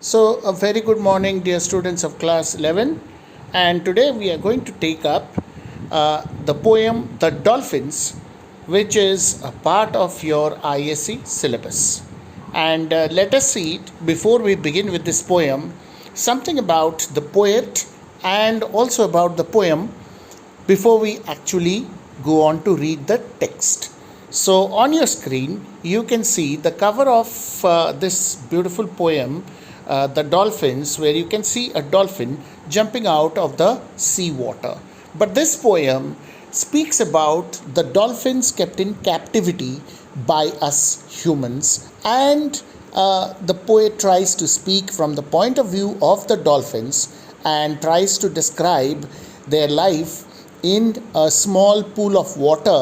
So, a very good morning, dear students of class 11. And today we are going to take up the poem The Dolphins, which is a part of your ISC syllabus. And let us see it before we begin with this poem, something about the poet and also about the poem before we actually go on to read the text. So, on your screen, you can see the cover of this beautiful poem, The Dolphins, where you can see a dolphin jumping out of the sea water. But this poem speaks about the dolphins kept in captivity by us humans, and the poet tries to speak from the point of view of the dolphins and tries to describe their life in a small pool of water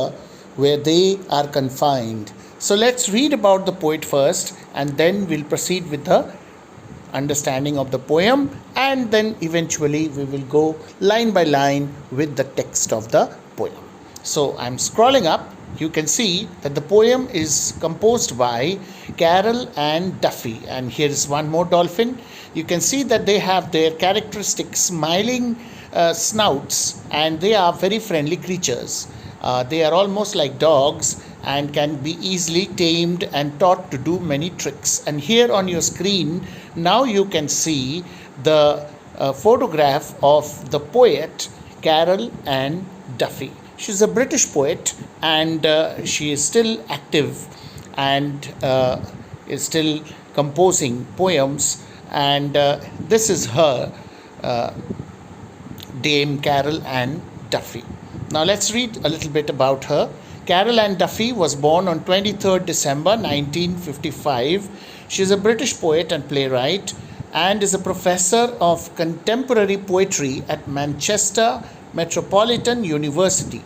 where they are confined. So let's read about the poet first, and then we'll proceed with the understanding of the poem, and then eventually we will go line by line with the text of the poem. So I'm scrolling up. You can see that the poem is composed by Carol and Duffy, and here is one more dolphin. You can see that they have their characteristic smiling snouts, and they are very friendly creatures. They are almost like dogs and can be easily tamed and taught to do many tricks. And here on your screen, now you can see the photograph of the poet Carol and Duffy. She's a British poet, and she is still active and is still composing poems. And this is her, Dame Carol Ann Duffy. Now let's read a little bit about her. Carol Ann Duffy was born on 23rd December 1955. She is a British poet and playwright and is a professor of contemporary poetry at Manchester Metropolitan University.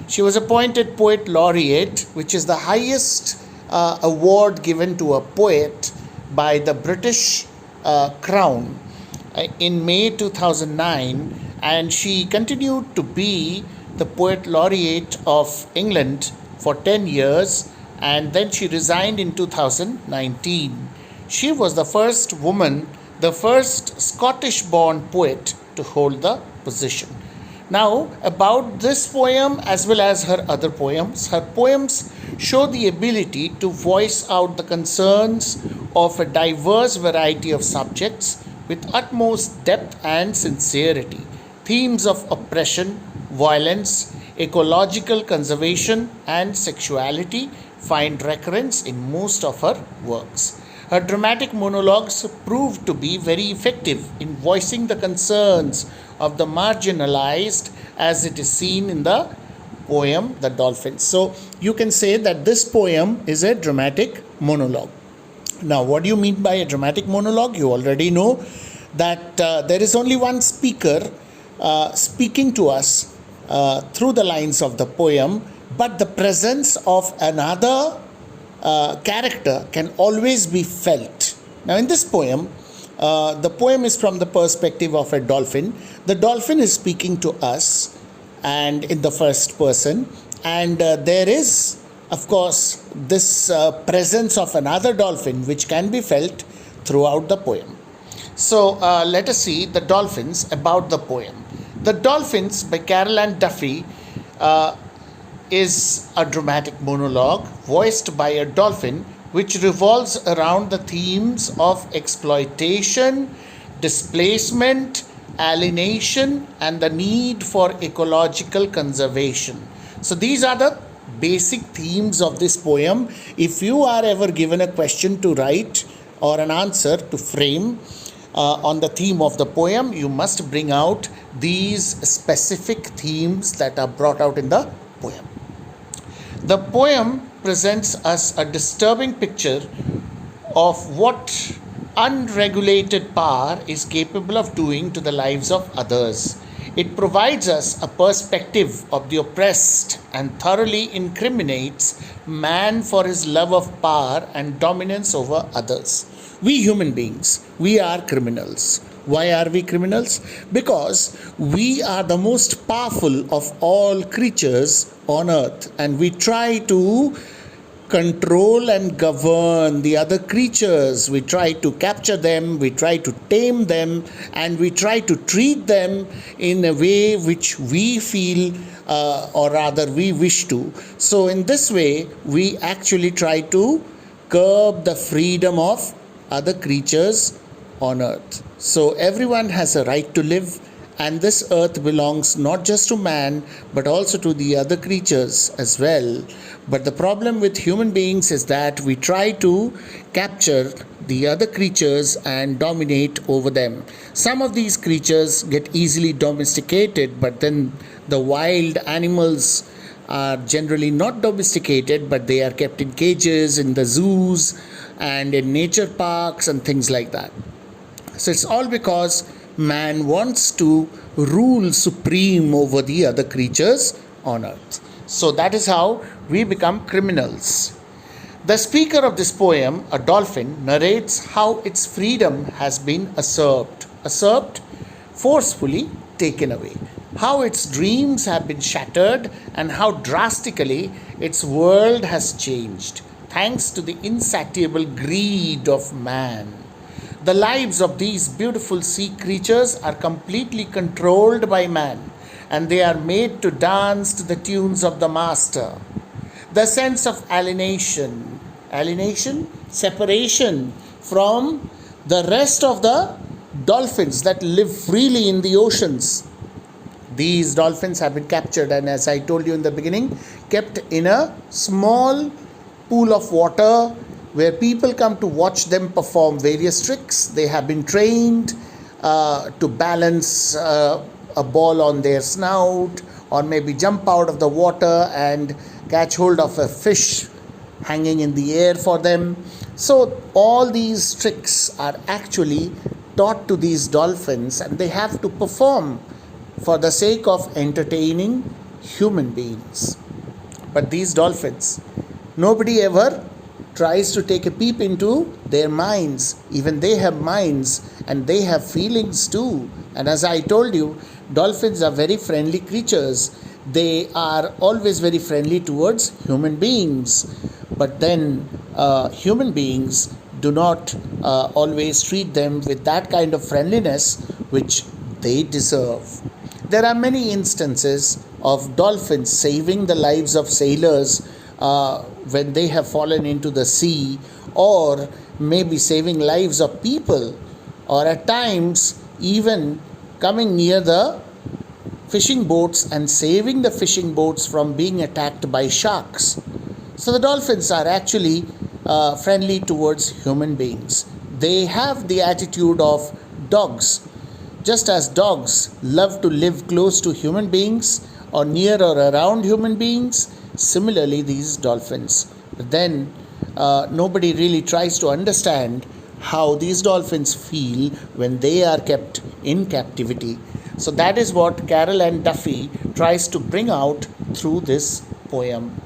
She was appointed Poet Laureate, which is the highest award given to a poet by the British Crown, in May 2009, and she continued to be the Poet Laureate of England for 10 years, and then she resigned in 2019. She was the first woman, the first Scottish-born poet to hold the position. Now, about this poem as well as her other poems, her poems show the ability to voice out the concerns of a diverse variety of subjects with utmost depth and sincerity. Themes of oppression, violence, ecological conservation, and sexuality find recurrence in most of her works. Her dramatic monologues proved to be very effective in voicing the concerns of the marginalized, as it is seen in the poem The Dolphins. So you can say that this poem is a dramatic monologue. Now, what do you mean by a dramatic monologue? You already know that there is only one speaker speaking to us through the lines of the poem, but the presence of another character can always be felt. Now, in this poem, the poem is from the perspective of a dolphin. The dolphin is speaking to us, and in the first person, and there is, of course, this presence of another dolphin which can be felt throughout the poem. So let us see the dolphins about the poem. The Dolphins by Carol Ann Duffy is a dramatic monologue voiced by a dolphin which revolves around the themes of exploitation, displacement, alienation, and the need for ecological conservation. So these are the basic themes of this poem. If you are ever given a question to write or an answer to frame on the theme of the poem, you must bring out these specific themes that are brought out in the poem. The poem presents us a disturbing picture of what unregulated power is capable of doing to the lives of others. It provides us a perspective of the oppressed and thoroughly incriminates man for his love of power and dominance over others. We human beings, we are criminals. Why are we criminals? Because we are the most powerful of all creatures on earth, and we try to control and govern the other creatures. We try to capture them, we try to tame them, and we try to treat them in a way which we feel, or rather we wish to. So, in this way, we actually try to curb the freedom of other creatures on earth. So, everyone has a right to live, and this earth belongs not just to man but also to the other creatures as well. But the problem with human beings is that we try to capture the other creatures and dominate over them. Some of these creatures get easily domesticated, but then the wild animals are generally not domesticated, but they are kept in cages, in the zoos, and in nature parks, and things like that. So it's all because man wants to rule supreme over the other creatures on earth. So that is how we become criminals. The speaker of this poem, a dolphin, narrates how its freedom has been usurped, forcefully taken away, how its dreams have been shattered, and how drastically its world has changed thanks to the insatiable greed of man. The lives of these beautiful sea creatures are completely controlled by man, and they are made to dance to the tunes of the master. The sense of alienation, separation from the rest of the dolphins that live freely in the oceans. These dolphins have been captured and, as I told you in the beginning, kept in a small pool of water where people come to watch them perform various tricks. They have been trained to balance a ball on their snout, or maybe jump out of the water and catch hold of a fish hanging in the air for them. So, all these tricks are actually taught to these dolphins, and they have to perform for the sake of entertaining human beings. But these dolphins, nobody ever tries to take a peep into their minds. Even they have minds and they have feelings too. And as I told you, dolphins are very friendly creatures. They are always very friendly towards human beings. But then human beings do not always treat them with that kind of friendliness which they deserve. There are many instances of dolphins saving the lives of sailors when they have fallen into the sea, or maybe saving lives of people, or at times even coming near the fishing boats and saving the fishing boats from being attacked by sharks. So the dolphins are actually friendly towards human beings. They have the attitude of dogs. Just as dogs love to live close to human beings or near or around human beings, similarly these dolphins. But then nobody really tries to understand how these dolphins feel when they are kept in captivity. So that is what Carol and Duffy tries to bring out through this poem.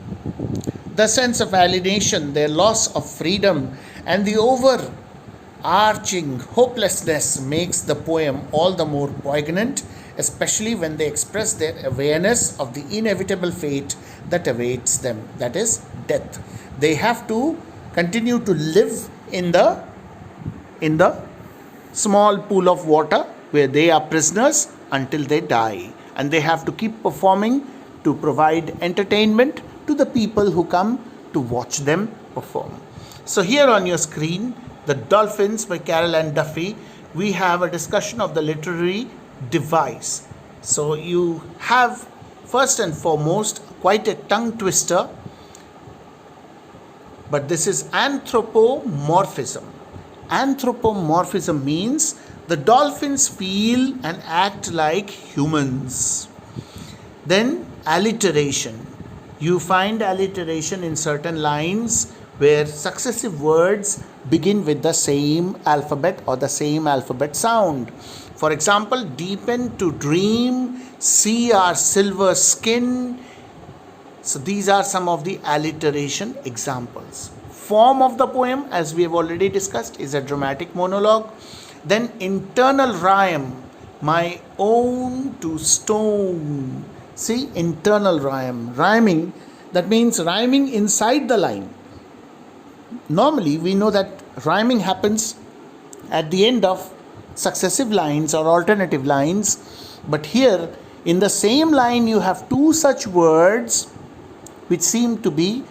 The sense of alienation, their loss of freedom, and the overarching hopelessness makes the poem all the more poignant, especially when they express their awareness of the inevitable fate that awaits them, that is, death. They have to continue to live in the small pool of water where they are prisoners until they die, and they have to keep performing to provide entertainment to the people who come to watch them perform. So here on your screen, The Dolphins by Carol and Duffy, we have a discussion of the literary device. So you have first and foremost quite a tongue twister, but this is anthropomorphism. Anthropomorphism means the dolphins feel and act like humans. Then alliteration. You find alliteration in certain lines where successive words begin with the same alphabet or the same alphabet sound. For example, deepen, to dream, see our silver skin. So these are some of the alliteration examples. Form of the poem, as we have already discussed, is a dramatic monologue. Then internal rhyme, my own to stone. See, internal rhyme. Rhyming, that means rhyming inside the line. Normally, we know that rhyming happens at the end of successive lines or alternative lines, but here in the same line you have two such words which seem to be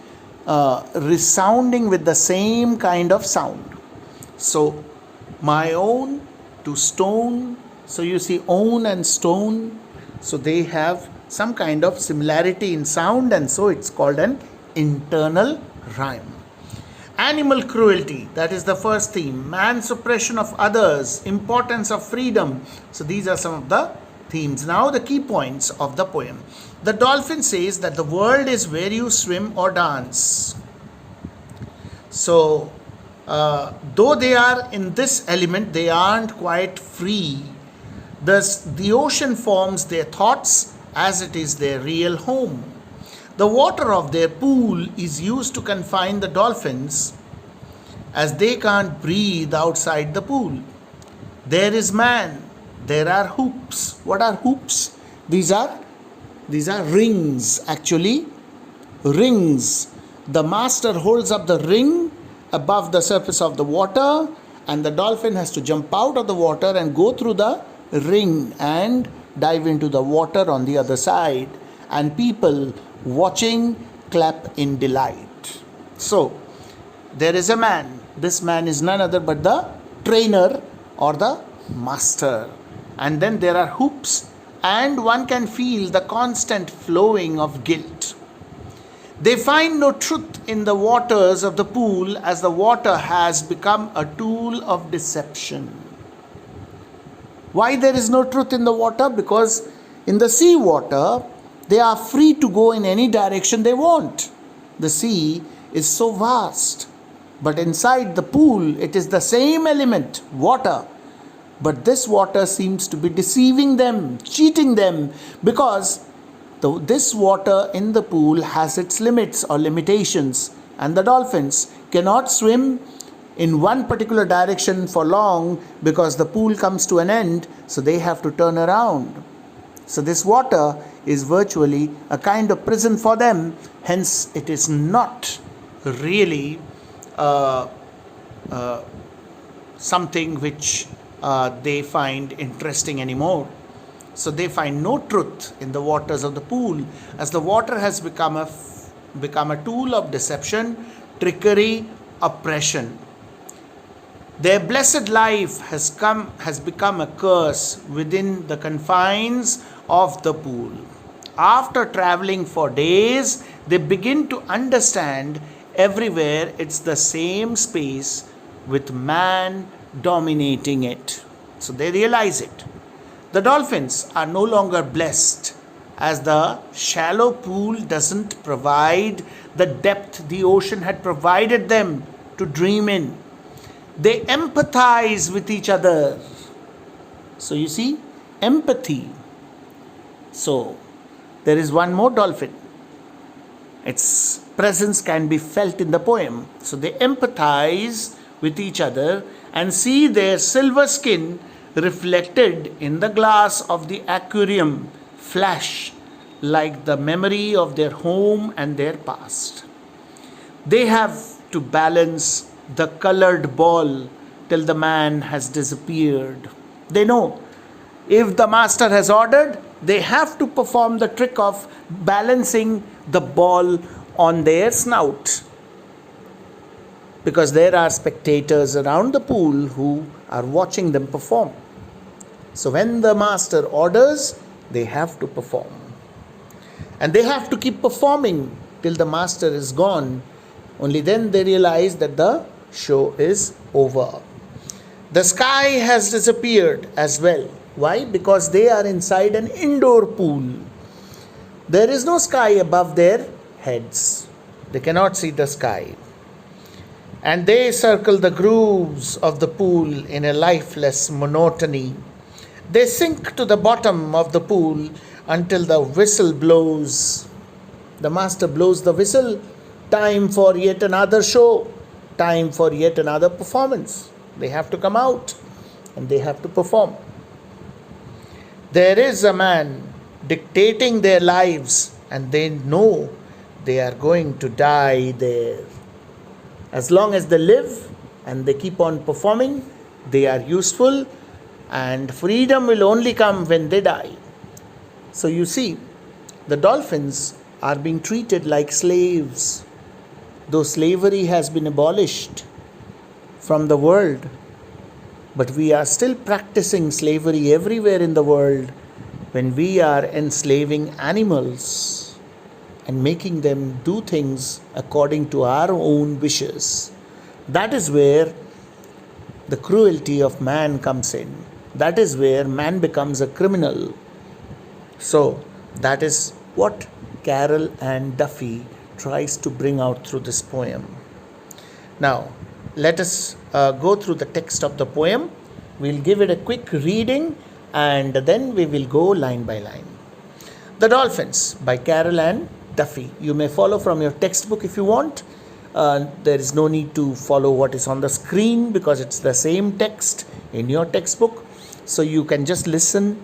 resounding with the same kind of sound. So, my own to stone. So, you see, own and stone. So, they have some kind of similarity in sound, and so it's called an internal rhyme. Animal cruelty, that is the first theme. Man suppression of others, importance of freedom. So, these are some of the themes. Now, the key points of the poem. The dolphin says that the world is where you swim or dance. So, though they are in this element, they aren't quite free. Thus, the ocean forms their thoughts as it is their real home. The water of their pool is used to confine the dolphins as they can't breathe outside the pool. There is man. There are hoops. What are hoops? These are rings, actually. Rings. The master holds up the ring above the surface of the water, and the dolphin has to jump out of the water and go through the ring and dive into the water on the other side. And people watching clap in delight. So, there is a man. This man is none other but the trainer or the master. And then there are hoops, and one can feel the constant flowing of guilt. They find no truth in the waters of the pool, as the water has become a tool of deception. Why there is no truth in the water? Because in the sea water, they are free to go in any direction they want. The sea is so vast. But inside the pool, it is the same element, water. But this water seems to be deceiving them, cheating them, because this water in the pool has its limits or limitations, and the dolphins cannot swim in one particular direction for long because the pool comes to an end, so they have to turn around. So this water is virtually a kind of prison for them, hence it is not really something which they find interesting anymore. So they find no truth in the waters of the pool, as the water has become a tool of deception, trickery, oppression. Their blessed life has become a curse within the confines of the pool. After traveling for days, they begin to understand everywhere it's the same space with man dominating it. So they realize it. The dolphins are no longer blessed, as the shallow pool doesn't provide the depth the ocean had provided them to dream in. They empathize with each other. So you see, empathy. So there is one more dolphin. Its presence can be felt in the poem. So they empathize with each other and see their silver skin reflected in the glass of the aquarium flash like the memory of their home and their past. They have to balance the colored ball till the man has disappeared. They know if the master has ordered, they have to perform the trick of balancing the ball on their snout, because there are spectators around the pool who are watching them perform. So when the master orders, they have to perform. And they have to keep performing till the master is gone. Only then they realize that the show is over. The sky has disappeared as well. Why? Because they are inside an indoor pool. There is no sky above their heads. They cannot see the sky. And they circle the grooves of the pool in a lifeless monotony. They sink to the bottom of the pool until the whistle blows. The master blows the whistle. Time for yet another show. Time for yet another performance. They have to come out and they have to perform. There is a man dictating their lives, and they know they are going to die there. As long as they live and they keep on performing, they are useful, and freedom will only come when they die. So you see, the dolphins are being treated like slaves, though slavery has been abolished from the world. But we are still practicing slavery everywhere in the world when we are enslaving animals and making them do things according to our own wishes. That is where the cruelty of man comes in. That is where man becomes a criminal. So that is what Carol and Duffy tries to bring out through this poem. Now, let us go through the text of the poem. We'll give it a quick reading and then we will go line by line. The Dolphins by Carol and Duffy. You may follow from your textbook if you want. There is no need to follow what is on the screen because it's the same text in your textbook. So you can just listen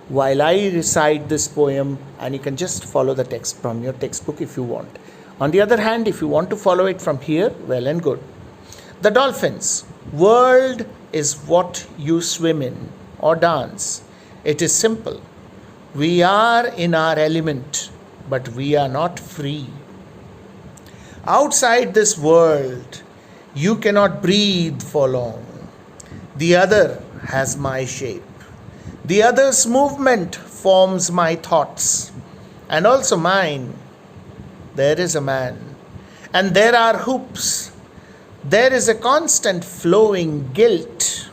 while I recite this poem and you can just follow the text from your textbook if you want. On the other hand, if you want to follow it from here, well and good. The Dolphins. World is what you swim in or dance. It is simple. We are in our element, but we are not free. Outside this world, you cannot breathe for long. The other has my shape. The other's movement forms my thoughts, and also mine. There is a man, and there are hoops. There is a constant flowing guilt.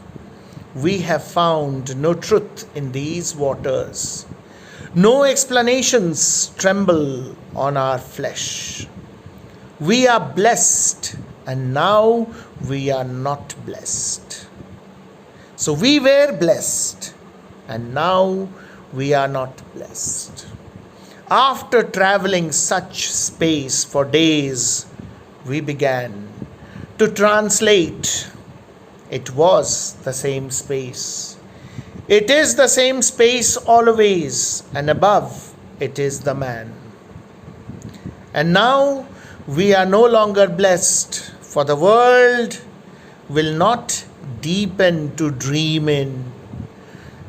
We have found no truth in these waters. No explanations tremble on our flesh. We are blessed, and now we are not blessed. So we were blessed, and now we are not blessed. After traveling such space for days, we began to translate. It was the same space. It is the same space always, and above it is the man. And now we are no longer blessed, for the world will not deepen to dream in.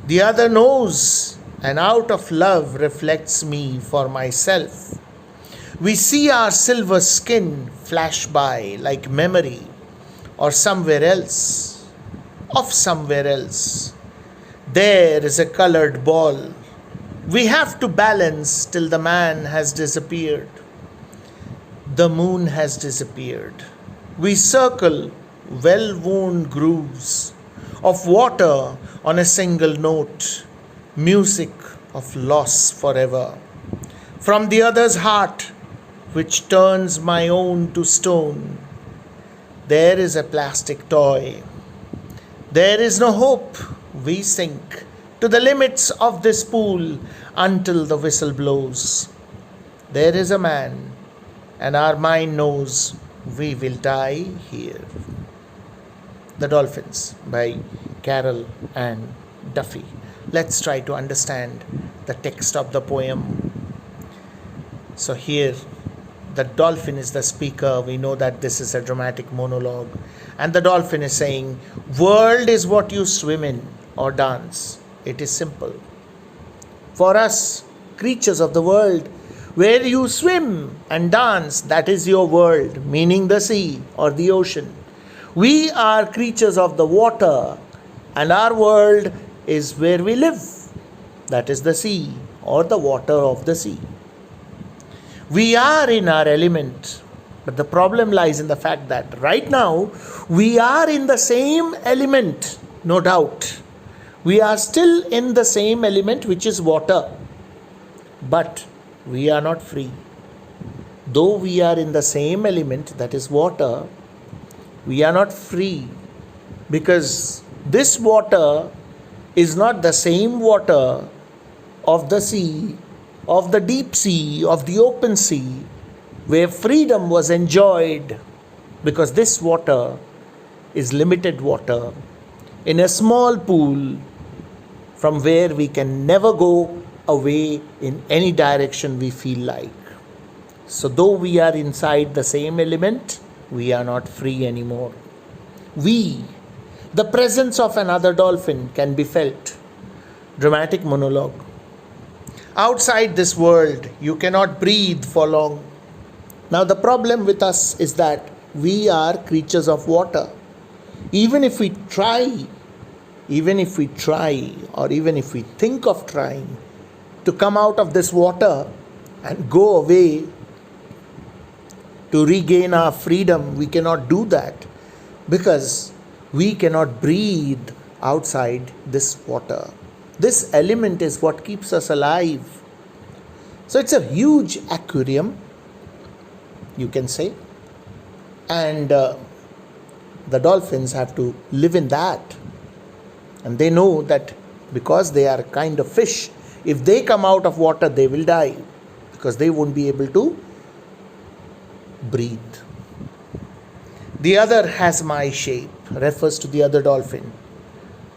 The other knows, and out of love reflects me for myself. We see our silver skin flash by like memory, or somewhere else, of somewhere else. There is a colored ball. We have to balance till the man has disappeared. The moon has disappeared. We circle well-worn grooves of water on a single note, music of loss forever. From the other's heart, which turns my own to stone, there is a plastic toy. There is no hope. We sink to the limits of this pool until the whistle blows. There is a man, and our mind knows we will die here. The Dolphins by Carol and Duffy. Let's try to understand the text of the poem. So here, the dolphin is the speaker. We know that this is a dramatic monologue. And the dolphin is saying, world is what you swim in or dance. It is simple. For us, creatures of the world, where you swim and dance, that is your world, meaning the sea or the ocean. We are creatures of the water, and our world is where we live. That is the sea or the water of the sea. We are in our element, but the problem lies in the fact that right now we are in the same element, no doubt. We are still in the same element, which is water, but we are not free. Though we are in the same element, that is water, we are not free, because this water is not the same water of the sea, of the deep sea, of the open sea, where freedom was enjoyed, because this water is limited water in a small pool from where we can never go away in any direction we feel like. So though we are inside the same element, we are not free anymore. We, the presence of another dolphin can be felt. Dramatic monologue. Outside this world, you cannot breathe for long. Now, the problem with us is that we are creatures of water. Even if we try, or even if we think of trying to come out of this water and go away to regain our freedom, we cannot do that because we cannot breathe outside this water. This element is what keeps us alive. So it's a huge aquarium, you can say, and the dolphins have to live in that. And they know that because they are a kind of fish, if they come out of water, they will die because they won't be able to breathe. The other has my shape, refers to the other dolphin.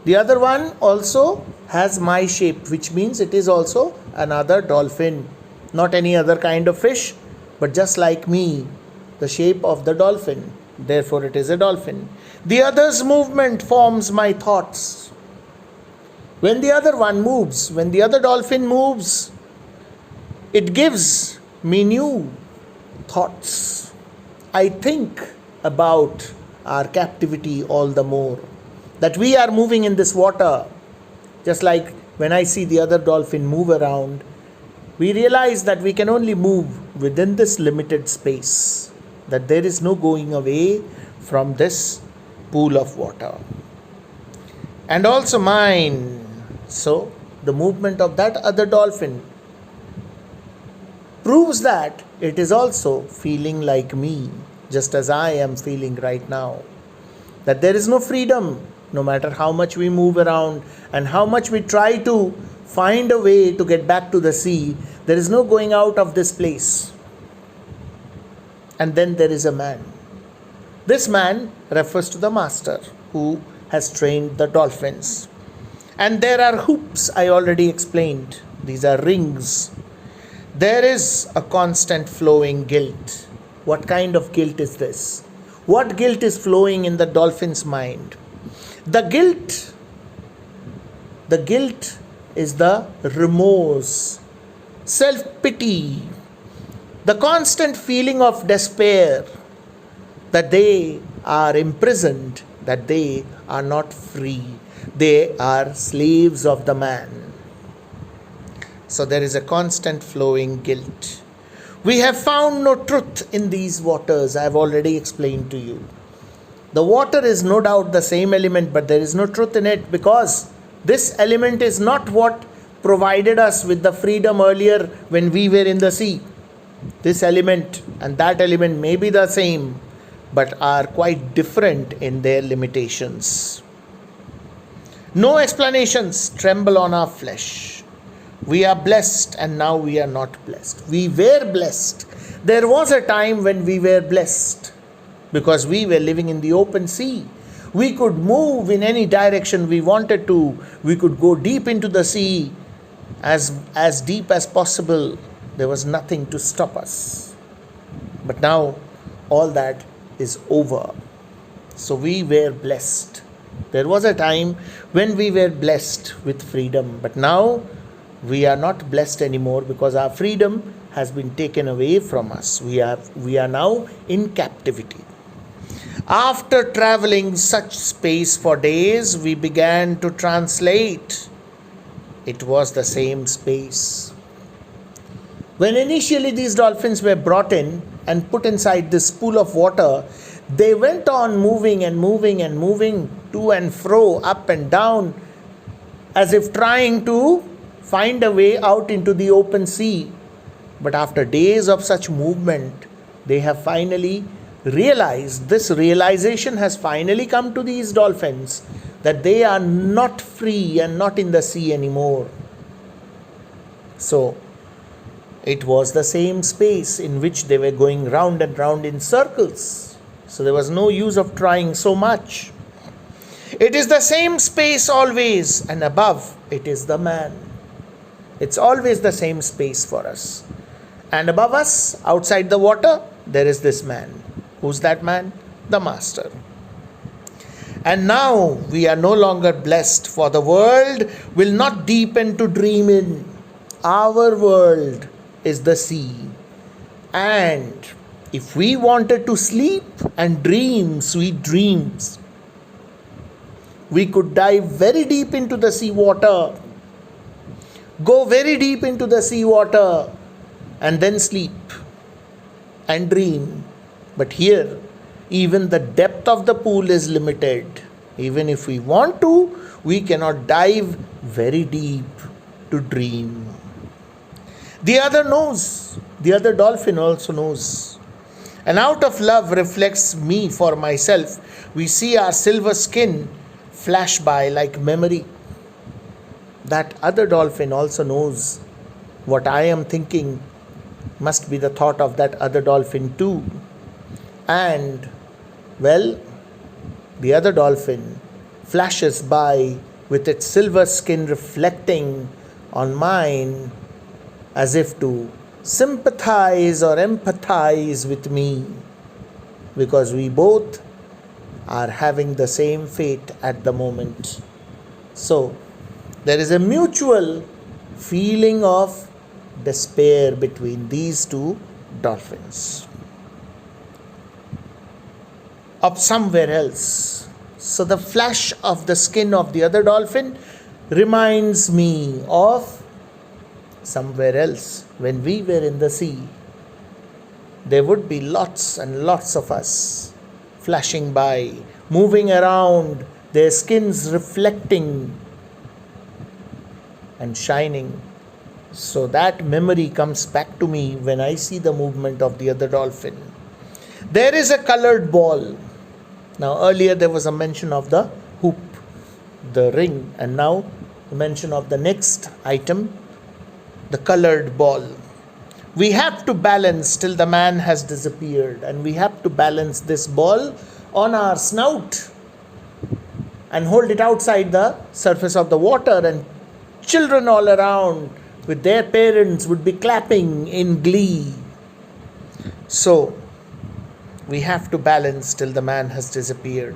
The other one also has my shape, which means it is also another dolphin. Not any other kind of fish, but just like me, the shape of the dolphin. Therefore, it is a dolphin. The other's movement forms my thoughts. When the other one moves, when the other dolphin moves, it gives me new thoughts. I think about our captivity all the more. That we are moving in this water. Just like when I see the other dolphin move around, we realize that we can only move within this limited space. That there is no going away from this pool of water. And also mine. So, the movement of that other dolphin proves that it is also feeling like me, just as I am feeling right now. That there is no freedom, no matter how much we move around and how much we try to find a way to get back to the sea, there is no going out of this place. And then there is a man. This man refers to the master who has trained the dolphins. And there are hoops, I already explained. These are rings. There is a constant flowing guilt. What kind of guilt is this? What guilt is flowing in the dolphin's mind? The guilt is the remorse, self-pity, the constant feeling of despair that they are imprisoned, that they are not free. They are slaves of the man. So there is a constant flowing guilt. We have found no truth in these waters, I have already explained to you. The water is no doubt the same element, but there is no truth in it because this element is not what provided us with the freedom earlier when we were in the sea. This element and that element may be the same, but are quite different in their limitations. No explanations tremble on our flesh. We are blessed and now we are not blessed. We were blessed. There was a time when we were blessed because we were living in the open sea. We could move in any direction we wanted to. We could go deep into the sea, as deep as possible. There was nothing to stop us. But now all that is over. So we were blessed. There was a time when we were blessed with freedom, but now we are not blessed anymore because our freedom has been taken away from us. We are now in captivity. After traveling such space for days, we began to translate. It was the same space. When initially these dolphins were brought in and put inside this pool of water, they went on moving and moving and moving to and fro, up and down, as if trying to find a way out into the open sea. But after days of such movement, they have finally realized, this realization has finally come to these dolphins, that they are not free and not in the sea anymore. So, it was the same space in which they were going round and round in circles. So there was no use of trying so much. It is the same space always, and above it is the man. It's always the same space for us. And above us, outside the water, there is this man. Who's that man? The master. And now we are no longer blessed, for the world will not deepen to dream in. Our world is the sea. And if we wanted to sleep and dream sweet dreams, we could dive very deep into the sea water, go very deep into the sea water, and then sleep and dream. But here, even the depth of the pool is limited. Even if we want to, we cannot dive very deep to dream. The other knows, the other dolphin also knows. And out of love reflects me for myself. We see our silver skin flash by like memory. That other dolphin also knows what I am thinking must be the thought of that other dolphin too. And, well, the other dolphin flashes by with its silver skin reflecting on mine as if to sympathize or empathize with me, because we both are having the same fate at the moment. So, there is a mutual feeling of despair between these two dolphins. Of somewhere else. So the flash of the skin of the other dolphin reminds me of somewhere else. When we were in the sea, there would be lots and lots of us flashing by, moving around, their skins reflecting and shining. So that memory comes back to me when I see the movement of the other dolphin. There is a colored ball. Now, earlier there was a mention of the hoop, the ring, and now the mention of the next item, the colored ball. We have to balance till the man has disappeared, and we have to balance this ball on our snout and hold it outside the surface of the water, and children all around with their parents would be clapping in glee. So, we have to balance till the man has disappeared.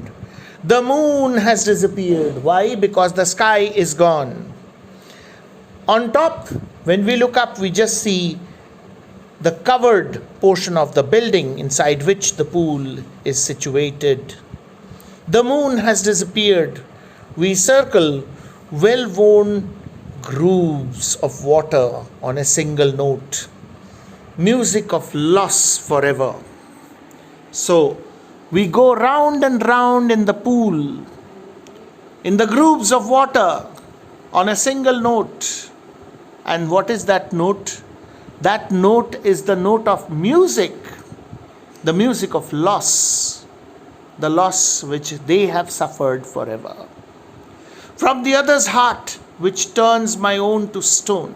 The moon has disappeared. Why? Because the sky is gone. On top, when we look up, we just see the covered portion of the building inside which the pool is situated. The moon has disappeared. We circle well-worn grooves of water on a single note. Music of loss forever. So, we go round and round in the pool, in the grooves of water, on a single note. And what is that note? That note is the note of music, the music of loss, the loss which they have suffered forever. From the other's heart, which turns my own to stone.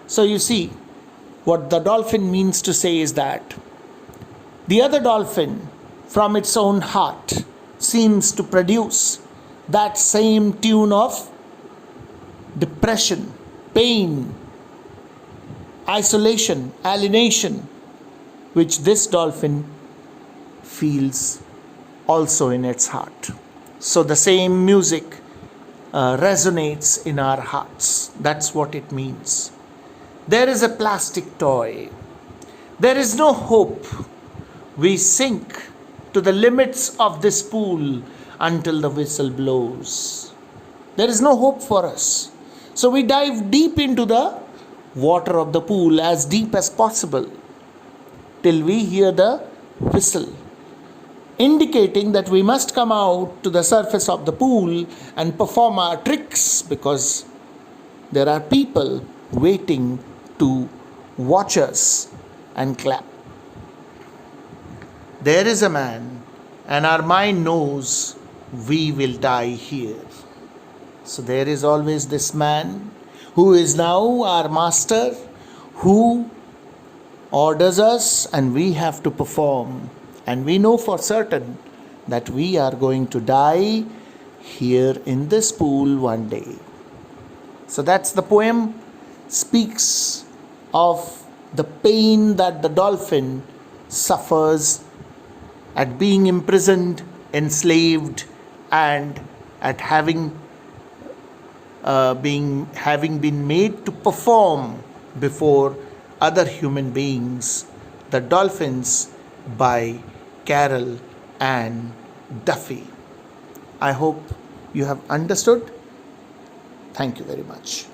So you see, what the dolphin means to say is that the other dolphin, from its own heart, seems to produce that same tune of depression, pain, isolation, alienation, which this dolphin feels also in its heart. So the same music resonates in our hearts. That's what it means. There is a plastic toy. There is no hope. We sink to the limits of this pool until the whistle blows. There is no hope for us. So we dive deep into the water of the pool, as deep as possible, till we hear the whistle, indicating that we must come out to the surface of the pool and perform our tricks, because there are people waiting to watch us and clap. There is a man, and our mind knows we will die here. So there is always this man who is now our master, who orders us, and we have to perform. And we know for certain that we are going to die here in this pool one day. So that's the poem, speaks of the pain that the dolphin suffers at being imprisoned, enslaved, and at having been made to perform before other human beings. The Dolphins by Carol and Duffy. I hope you have understood. Thank you very much.